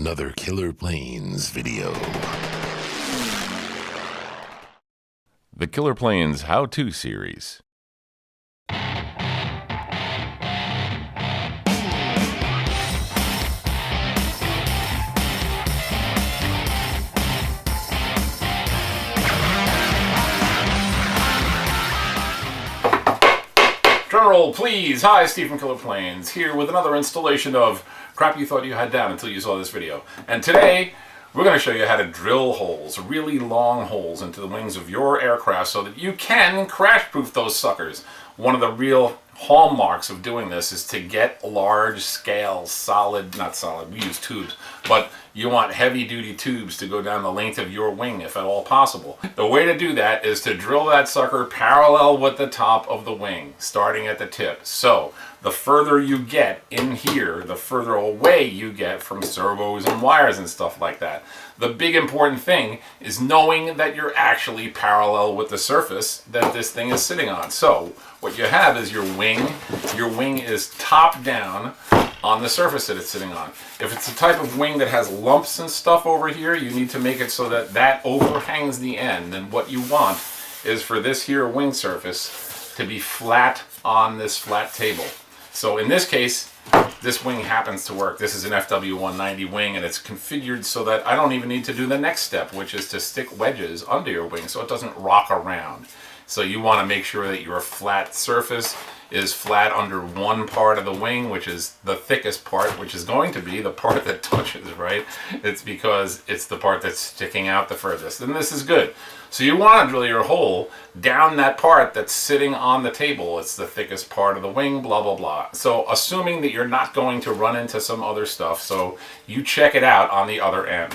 another Killer Planes video. The Killer Planes How-To Series. Drum roll, please. Hi, Steve from Killer Planes, here with another installation of crap you thought you had down until you saw this video. And today, we're going to show you how to drill holes, really long holes into the wings of your aircraft so that you can crash-proof those suckers. One of the real hallmarks of doing this is to get large-scale, not solid, we use tubes, but you want heavy-duty tubes to go down the length of your wing if at all possible. The way to do that is to drill that sucker parallel with the top of the wing, starting at the tip. So, the further you get in here, the further away you get from servos and wires and stuff like that. The big important thing is knowing that you're actually parallel with the surface that this thing is sitting on. So, what you have is your wing. Your wing is top down on the surface that it's sitting on. If it's a type of wing that has lumps and stuff over here, you need to make it so that that overhangs the end. And what you want is for this here wing surface to be flat on this flat table. So in this case, this wing happens to work. This is an FW190 wing, and it's configured so that I don't even need to do the next step, which is to stick wedges under your wing so it doesn't rock around. So you want to make sure that your flat surface is flat under one part of the wing, which is the thickest part, which is going to be the part that touches, right? It's because it's the part that's sticking out the furthest. And this is good. So you want to drill your hole down that part that's sitting on the table. It's the thickest part of the wing, blah, blah, blah. So assuming that you're not going to run into some other stuff, so you check it out on the other end.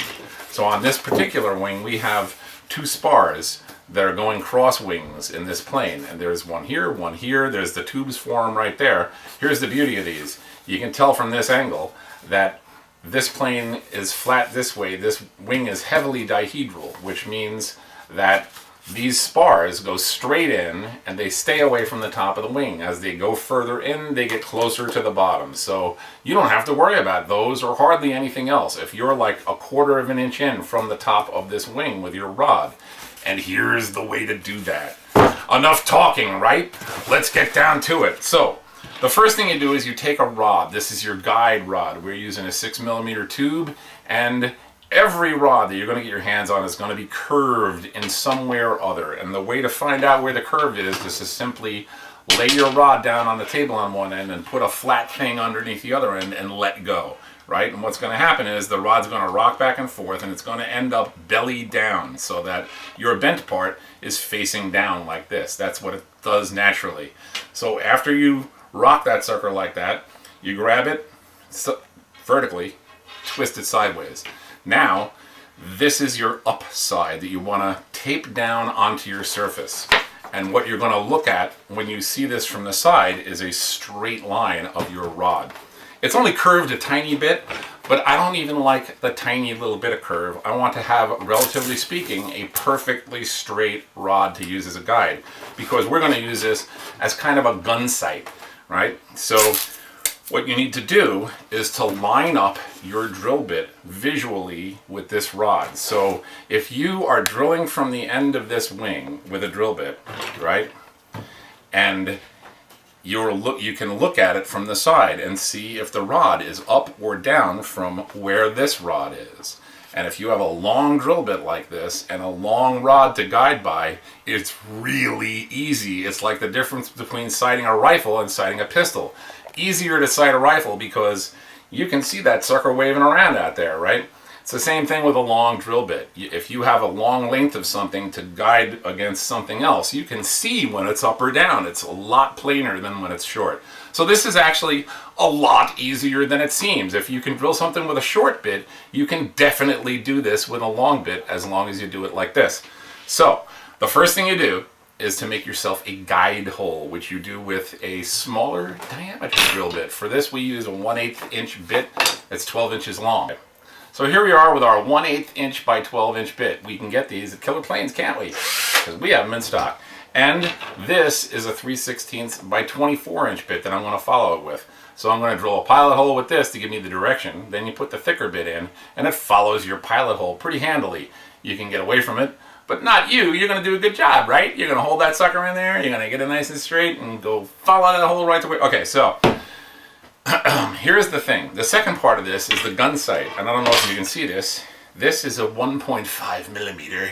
So on this particular wing, we have two spars that are going cross wings in this plane, and there's one here, there's the tubes for them right there. Here's the beauty of these. You can tell from this angle that this plane is flat this way, this wing is heavily dihedral, which means that these spars go straight in and they stay away from the top of the wing. As they go further in, they get closer to the bottom. So you don't have to worry about those or hardly anything else. If you're like a quarter of an inch in from the top of this wing with your rod, and here's the way to do that. Enough talking, right? Let's get down to it. So, the first thing you do is you take a rod. This is your guide rod. We're using a 6mm tube, and every rod that you're going to get your hands on is going to be curved in some way or other. And the way to find out where the curve is to simply lay your rod down on the table on one end and put a flat thing underneath the other end and let go. Right? And what's going to happen is the rod's going to rock back and forth, and it's going to end up belly down so that your bent part is facing down like this. That's what it does naturally. So after you rock that sucker like that, you grab it vertically, twist it sideways. Now, this is your up side that you want to tape down onto your surface. And what you're going to look at when you see this from the side is a straight line of your rod. It's only curved a tiny bit, but I don't even like the tiny little bit of curve. I want to have, relatively speaking, a perfectly straight rod to use as a guide, because we're going to use this as kind of a gun sight, right? So what you need to do is to line up your drill bit visually with this rod. So if you are drilling from the end of this wing with a drill bit, right, and you can look at it from the side and see if the rod is up or down from where this rod is. And if you have a long drill bit like this and a long rod to guide by, it's really easy. It's like the difference between sighting a rifle and sighting a pistol. Easier to sight a rifle because you can see that sucker waving around out there, right? It's the same thing with a long drill bit. If you have a long length of something to guide against something else, you can see when it's up or down. It's a lot plainer than when it's short. So this is actually a lot easier than it seems. If you can drill something with a short bit, you can definitely do this with a long bit as long as you do it like this. So the first thing you do is to make yourself a guide hole, which you do with a smaller diameter drill bit. For this, we use a 1/8 inch bit that's 12 inches long. So here we are with our 1/8 inch by 12 inch bit. We can get these at Killer Planes, can't we? Because we have them in stock. And this is a 3/16 by 24 inch bit that I'm going to follow it with. So I'm going to drill a pilot hole with this to give me the direction. Then you put the thicker bit in, and it follows your pilot hole pretty handily. You can get away from it, but not you. You're going to do a good job, right? You're going to hold that sucker in there. You're going to get it nice and straight and go follow that hole right away. Okay, so here's the thing. The second part of this is the gun sight. And I don't know if you can see this. This is a 1.5 millimeter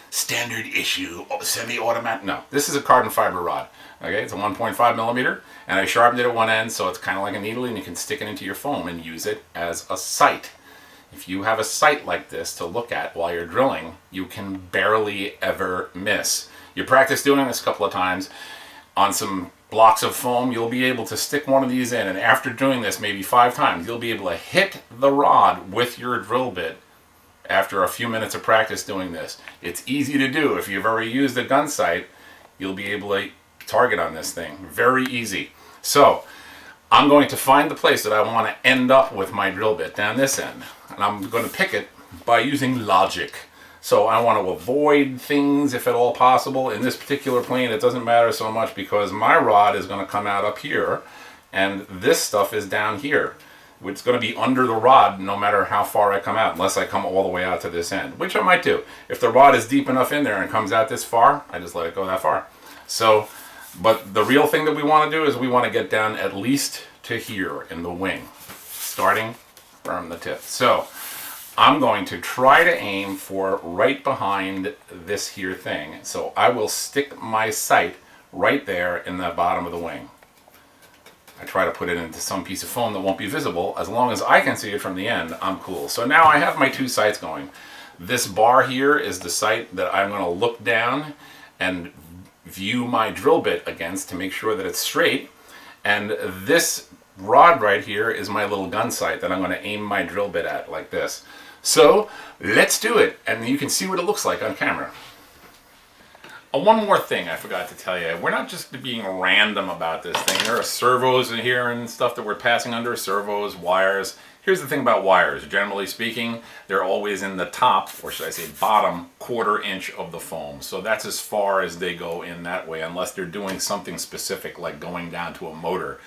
standard issue semi-automatic. No, this is a carbon fiber rod. Okay, it's a 1.5 millimeter, and I sharpened it at one end so it's kind of like a needle, and you can stick it into your foam and use it as a sight. If you have a sight like this to look at while you're drilling, you can barely ever miss. You practice doing this a couple of times on some blocks of foam, you'll be able to stick one of these in, and after doing this maybe 5 times, you'll be able to hit the rod with your drill bit after a few minutes of practice doing this. It's easy to do. If you've already used a gun sight, you'll be able to target on this thing. Very easy. So I'm going to find the place that I want to end up with my drill bit down this end, and I'm going to pick it by using logic. So I want to avoid things if at all possible. In this particular plane it doesn't matter so much because my rod is going to come out up here and this stuff is down here. It's going to be under the rod no matter how far I come out, unless I come all the way out to this end, which I might do. If the rod is deep enough in there and comes out this far, I just let it go that far. So, but the real thing that we want to do is we want to get down at least to here in the wing, starting from the tip. So I'm going to try to aim for right behind this here thing. So I will stick my sight right there in the bottom of the wing. I try to put it into some piece of foam that won't be visible. As long as I can see it from the end, I'm cool. So now I have my 2 sights going. This bar here is the sight that I'm going to look down and view my drill bit against to make sure that it's straight. And this rod right here is my little gun sight that I'm going to aim my drill bit at like this. So let's do it, and you can see what it looks like on camera. One more thing I forgot to tell you. We're not just being random about this thing. There are servos in here and stuff that we're passing under. Servos, wires. Here's the thing about wires. Generally speaking, they're always in the top, or should I say bottom, 1/4 inch of the foam. So that's as far as they go in that way, unless they're doing something specific like going down to a motor.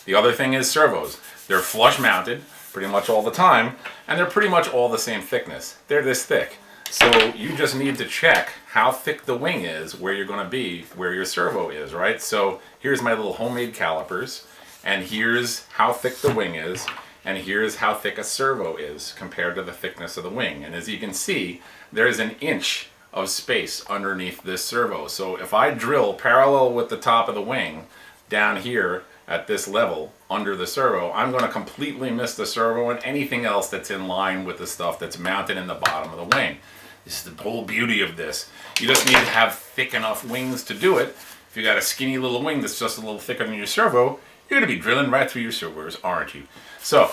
The other thing is servos. They're flush mounted pretty much all the time, and they're pretty much all the same thickness. They're this thick. So you just need to check how thick the wing is where you're going to be, where your servo is, right? So here's my little homemade calipers, and here's how thick the wing is, and here's how thick a servo is compared to the thickness of the wing. And as you can see, there's an inch of space underneath this servo. So if I drill parallel with the top of the wing down here at this level under the servo, I'm going to completely miss the servo and anything else that's in line with the stuff that's mounted in the bottom of the wing. This is the whole beauty of this. You just need to have thick enough wings to do it. If you got a skinny little wing that's just a little thicker than your servo, you're going to be drilling right through your servos, aren't you? So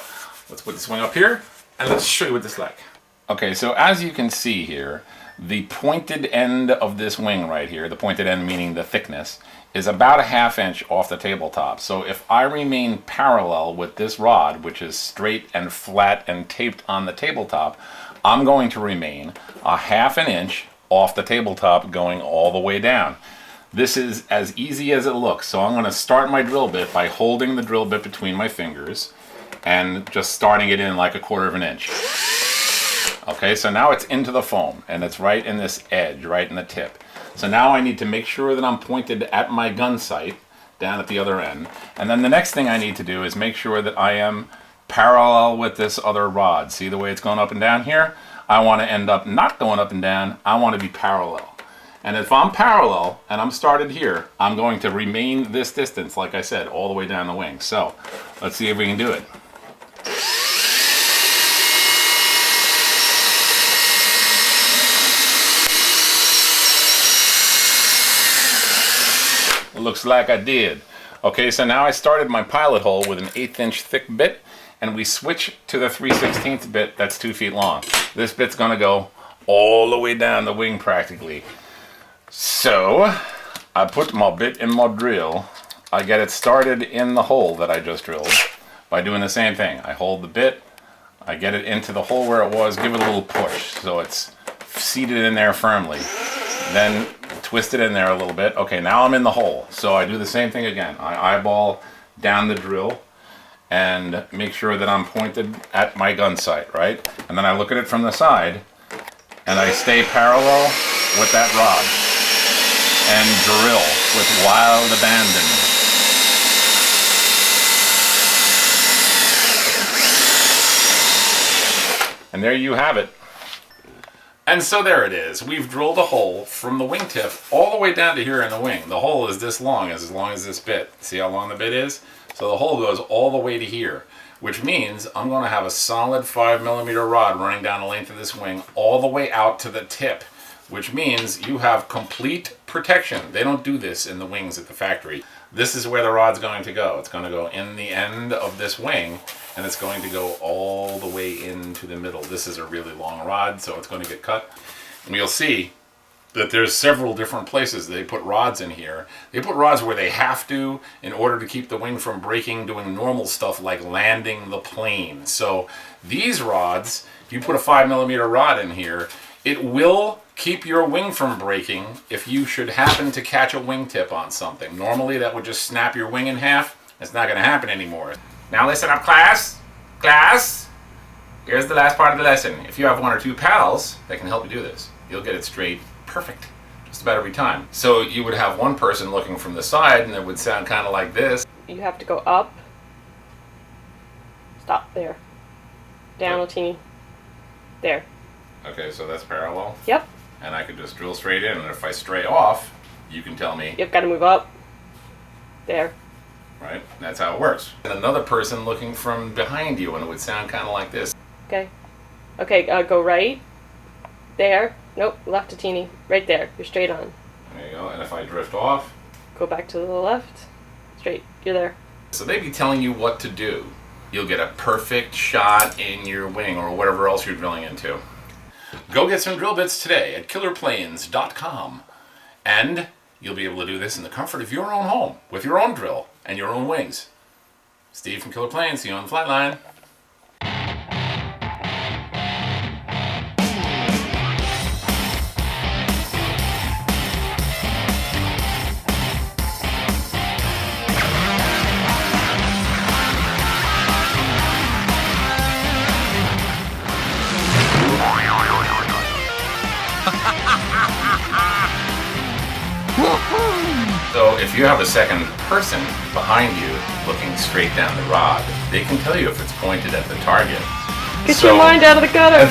let's put this wing up here and let's show you what this is like. Okay, so as you can see here, the pointed end of this wing right here, the pointed end meaning the thickness, is about a 1/2 inch off the tabletop. So if I remain parallel with this rod, which is straight and flat and taped on the tabletop, I'm going to remain a 1/2 inch off the tabletop going all the way down. This is as easy as it looks. So I'm going to start my drill bit by holding the drill bit between my fingers and just starting it in like a 1/4 inch. Okay, so now it's into the foam and it's right in this edge, right in the tip. So now I need to make sure that I'm pointed at my gun sight down at the other end. And then the next thing I need to do is make sure that I am parallel with this other rod. See the way it's going up and down here? I want to end up not going up and down. I want to be parallel. And if I'm parallel and I'm started here, I'm going to remain this distance, like I said, all the way down the wing. So let's see if we can do it. Looks like I did. Okay, so now I started my pilot hole with an 1/8 inch thick bit, and we switch to the 3/16 bit that's 2 feet long. This bit's gonna go all the way down the wing practically. So I put my bit in my drill. I get it started in the hole that I just drilled by doing the same thing. I hold the bit, I get it into the hole where it was, give it a little push so it's seated in there firmly. Then twist it in there a little bit. Okay, now I'm in the hole. So I do the same thing again. I eyeball down the drill and make sure that I'm pointed at my gun sight, right? And then I look at it from the side, and I stay parallel with that rod and drill with wild abandon. And there you have it. And so there it is. We've drilled a hole from the wingtip all the way down to here in the wing. The hole is this long as this bit. See how long the bit is? So the hole goes all the way to here, which means I'm going to have a solid 5mm rod running down the length of this wing all the way out to the tip, which means you have complete protection. They don't do this in the wings at the factory. This is where the rod's going to go. It's going to go in the end of this wing, and it's going to go all the way into the middle. This is a really long rod, so it's going to get cut. And you'll see that there's several different places they put rods in here. They put rods where they have to in order to keep the wing from breaking, doing normal stuff like landing the plane. So these rods, if you put a 5mm rod in here, it will keep your wing from breaking if you should happen to catch a wingtip on something. Normally that would just snap your wing in half. It's not going to happen anymore. Now listen up, class. Class, here's the last part of the lesson. If you have one or two pals that can help you do this, you'll get it straight perfect just about every time. So you would have one person looking from the side, and it would sound kind of like this. You have to go up. Stop there. Down a teeny. There. Okay, so that's parallel. Yep. And I could just drill straight in, and if I stray off, you can tell me. You've got to move up. There. Right? That's how it works. And another person looking from behind you, and it would sound kind of like this. Okay. Okay, go right. There. Nope, left a teeny. Right there. You're straight on. There you go. And if I drift off, go back to the left. Straight. You're there. So they'd be telling you what to do. You'll get a perfect shot in your wing or whatever else you're drilling into. Go get some drill bits today at killerplanes.com. And you'll be able to do this in the comfort of your own home with your own drill and your own wings. Steve from Killer Planes, see you on the flight line. So if you have a second person behind you looking straight down the rod, they can tell you if it's pointed at the target. Get your mind out of the gutter!